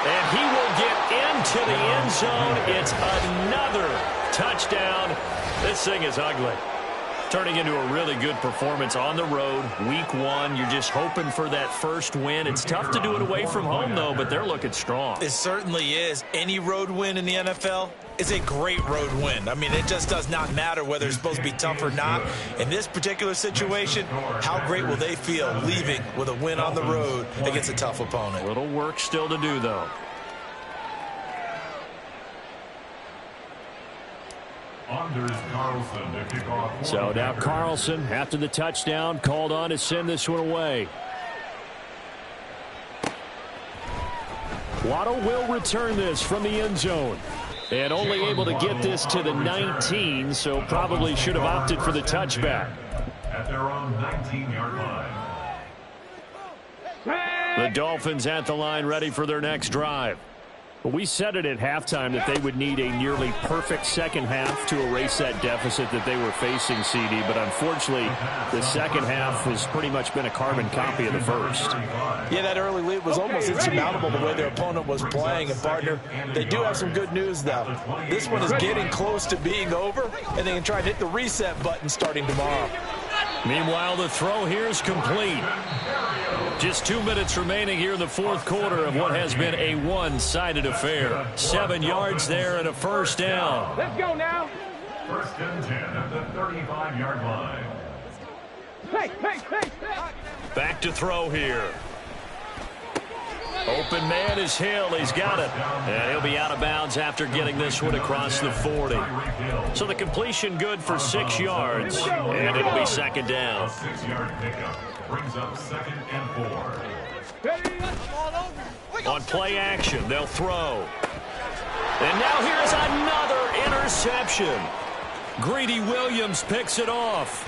And he will get into the end zone. It's another touchdown. This thing is ugly. Turning into a really good performance on the road. Week 1, you're just hoping for that first win. It's tough to do it away from home, though, but they're looking strong. It certainly is. Any road win in the NFL is a great road win. I mean, it just does not matter whether it's supposed to be tough or not. In this particular situation, how great will they feel leaving with a win on the road against a tough opponent? A little work still to do, though. So now Carlson, after the touchdown, called on to send this one away. Waddle will return this from the end zone. And only able to get this to the 19, so probably should have opted for the touchback. At their own 19-yard line. The Dolphins at the line ready for their next drive. But we said it at halftime that they would need a nearly perfect second half to erase that deficit that they were facing, CD. But unfortunately, the second half has pretty much been a carbon copy of the first. Yeah, that early lead was almost insurmountable the way their opponent was playing. And, partner, they do have some good news, though. This one is getting close to being over, and they can try to hit the reset button starting tomorrow. Meanwhile, the throw here is complete. Just 2 minutes remaining here in the fourth quarter of what has been a one-sided affair. 7 yards there and a first down. Let's go now. 1st and 10 at the 35-yard line. Hey. Back to throw here. Open man is Hill. He's got it. And he'll be out of bounds after getting this one across the 40. So the completion good for 6 yards. And it'll be second down. 6-yard pickup brings up 2nd and 4. On play action, they'll throw. And now here's another interception. Greedy Williams picks it off.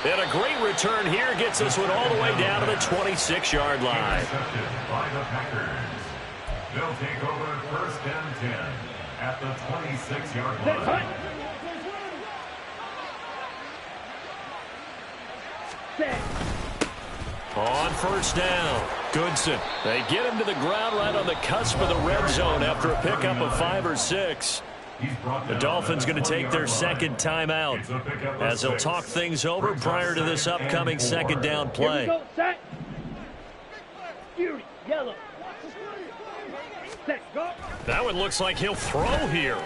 And a great return here gets this one all the way down to the 26-yard line. Intercepted by the Packers. They'll take over 1st and 10 at the 26-yard line. On first down, Goodson. They get him to the ground right on the cusp of the red zone after a pickup of 5 or 6. The Dolphins going to take their second timeout as they'll talk things over prior to this upcoming second down play. Here we go, set. Fury, yellow. Set, go. That one looks like he'll throw here.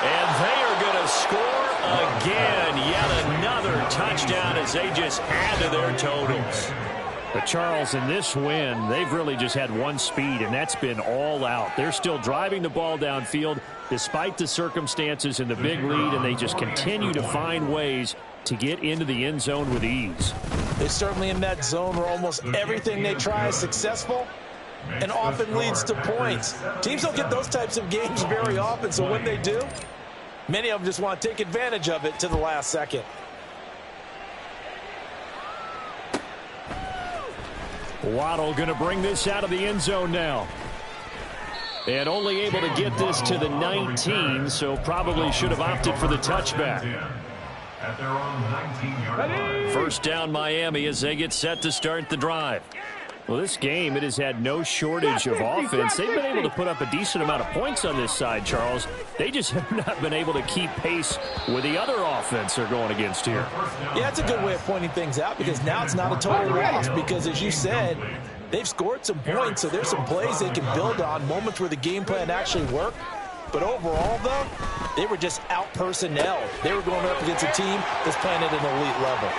And they are going to score again. Yet another touchdown as they just add to their totals. But Charles, in this win, they've really just had one speed, and that's been all out. They're still driving the ball downfield despite the circumstances and the big lead, and they just continue to find ways to get into the end zone with ease. They're certainly in that zone where almost everything they try is successful and often leads to points. Teams don't get those types of games very often, so when they do, many of them just want to take advantage of it to the last second. Waddle going to bring this out of the end zone now. And only able to get this to the 19, so probably should have opted for the touchback. At their own 19-yard line. First down Miami as they get set to start the drive. Well, this game, it has had no shortage of offense. They've been able to put up a decent amount of points on this side, Charles. They just have not been able to keep pace with the other offense they're going against here. Yeah, that's a good way of pointing things out because now it's not a total loss because, as you said, they've scored some points, so there's some plays they can build on, moments where the game plan actually worked. But overall, though, they were just out-personnel. They were going up against a team that's playing at an elite level.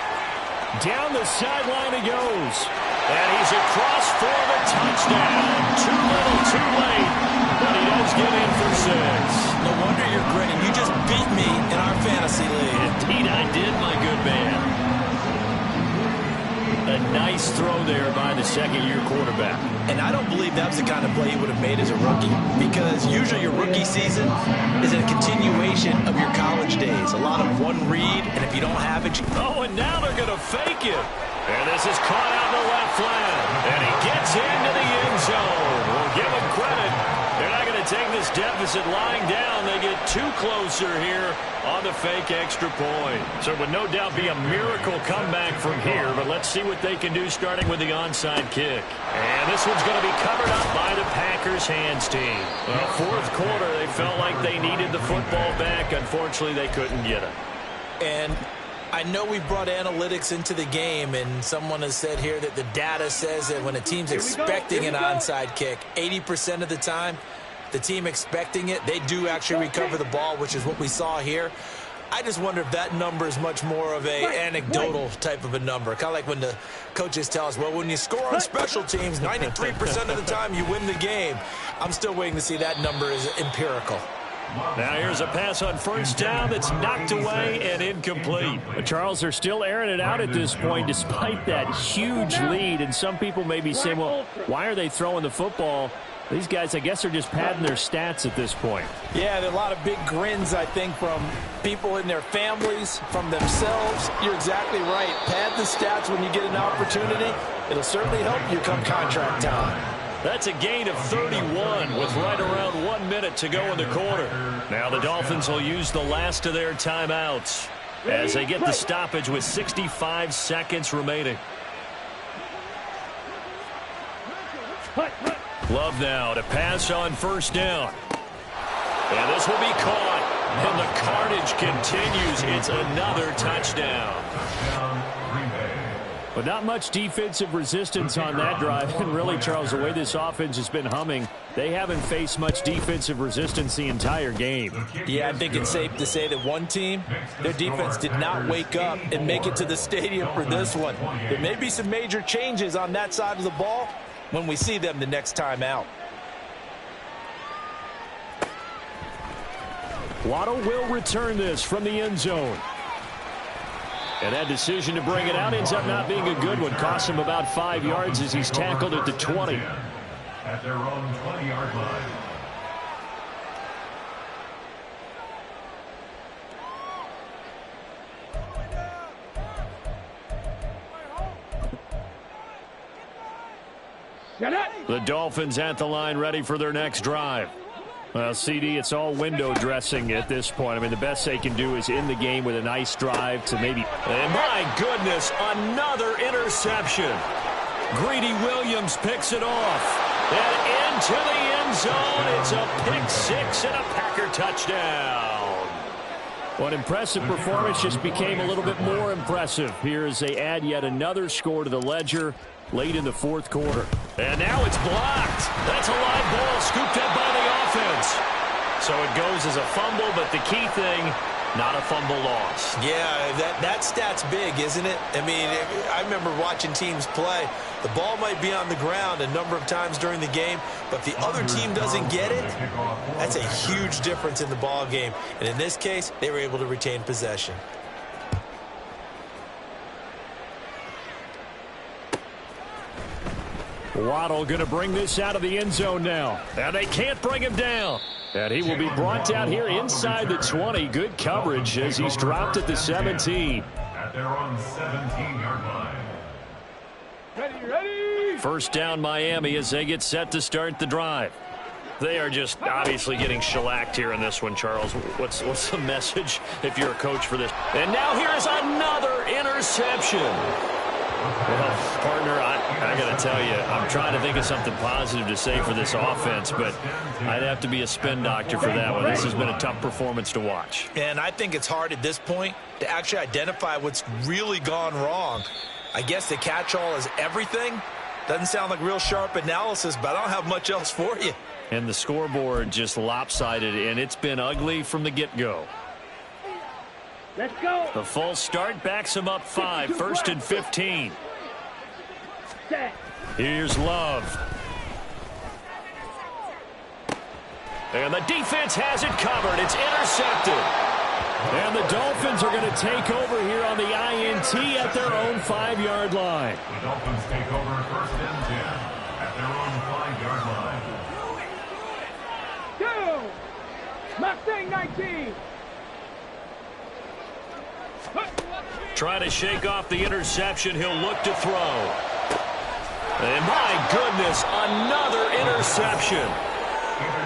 Down the sideline he goes. And he's across for the touchdown. Too little, too late. But he does get in for 6. No wonder you're grinning. You just beat me in our fantasy league. Indeed I did, my good man. nice throw there by the second-year quarterback. And I don't believe that was the kind of play he would have made as a rookie, because usually your rookie season is a continuation of your college days. A lot of one read, and if you don't have it... Oh, and now they're going to fake it. And this is caught out in the left flat. And he gets into the end zone. We'll give him credit. They're not going to take this deficit lying down. They get too closer here on the fake extra point. So it would no doubt be a miracle comeback from here, but let's see what they can do starting with the onside kick. And this one's going to be covered up by the Packers hands team. Well, fourth quarter, they felt like they needed the football back. Unfortunately, they couldn't get it. And I know we brought analytics into the game, and someone has said here that the data says that when a team's expecting an onside kick, 80% of the time, the team expecting it, they do actually recover the ball, which is what we saw here. I just wonder if that number is much more of a anecdotal type of a number. Kind of like when the coaches tell us, well, when you score on special teams, 93% of the time you win the game. I'm still waiting to see that number is empirical. Now here's a pass on first down that's knocked away and incomplete. But Charles, they're still airing it out at this point despite that huge lead. And some people may be saying, well, why are they throwing the football? These guys, I guess, are just padding their stats at this point. Yeah, there are a lot of big grins, I think, from people in their families, from themselves. You're exactly right. Pad the stats when you get an opportunity. It'll certainly help you come contract time. That's a gain of 31 with right around 1 minute to go in the quarter. Now the Dolphins will use the last of their timeouts as they get the stoppage with 65 seconds remaining. Love now to pass on first down. And this will be caught. And the carnage continues. It's another touchdown. But not much defensive resistance on that drive. And really, Charles, the way this offense has been humming, they haven't faced much defensive resistance the entire game. Yeah, I think it's safe to say that one team, their defense did not wake up and make it to the stadium for this one. There may be some major changes on that side of the ball when we see them the next time out. Waddle will return this from the end zone. And that decision to bring it out ends up not being a good one. Costs him about 5 yards as he's tackled at the 20. At their own 20-yard line. The Dolphins at the line ready for their next drive. Well, CD, it's all window dressing at this point. I mean, the best they can do is in the game with a nice drive to maybe... And my goodness, another interception. Greedy Williams picks it off. And into the end zone. It's a pick six and a Packer touchdown. Well, an impressive performance just became a little bit more impressive here as they add yet another score to the ledger late in the fourth quarter. And now it's blocked. That's a live ball scooped up by the offense. So it goes as a fumble, but the key thing, not a fumble loss. Yeah, that stat's big, isn't it? I mean, I remember watching teams play. The ball might be on the ground a number of times during the game, but if the other team doesn't get it, that's a huge difference in the ball game. And in this case, they were able to retain possession. Waddle going to bring this out of the end zone now. And they can't bring him down. And he will be brought down here inside the 20. Good coverage as he's dropped at the 17. At their own 17-yard line. Ready. First down Miami as they get set to start the drive. They are just obviously getting shellacked here in this one, Charles. What's the message if you're a coach for this? And now here's another interception. Well, partner, I got to tell you, I'm trying to think of something positive to say for this offense, but I'd have to be a spin doctor for that one. This has been a tough performance to watch. And I think it's hard at this point to actually identify what's really gone wrong. I guess the catch-all is everything. Doesn't sound like real sharp analysis, but I don't have much else for you. And the scoreboard just lopsided, and it's been ugly from the get-go. Let's go. The false start backs him up 5, first and 15. Here's Love. And the defense has it covered. It's intercepted. And the Dolphins are going to take over here on the INT at their own 5-yard line. The Dolphins take over first and 10 at their own 5-yard line. Go! Mustang 19. Trying to shake off the interception. He'll look to throw. And my goodness, another interception.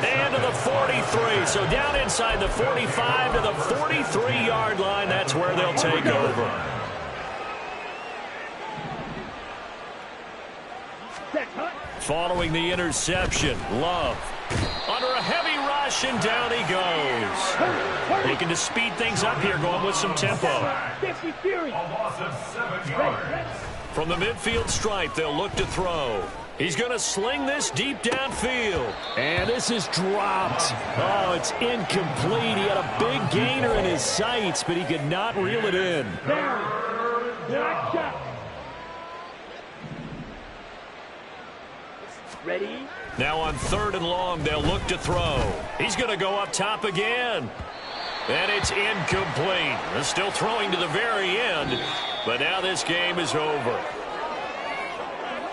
And to the 43. So down inside the 45 to the 43-yard line. That's where they'll take over. Following the interception, Love under a heavy rush, and down he goes. Looking to speed things up here, going with some tempo. A loss of 7 yards. From the midfield stripe, they'll look to throw. He's going to sling this deep downfield. And this is dropped. Oh, it's incomplete. He had a big gainer in his sights, but he could not reel it in. Ready? Now on 3rd and long, they'll look to throw. He's going to go up top again. And it's incomplete. They're still throwing to the very end, but now this game is over.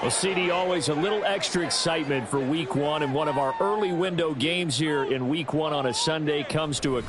Well, CD, always a little extra excitement for Week 1, and one of our early window games here in Week 1 on a Sunday comes to a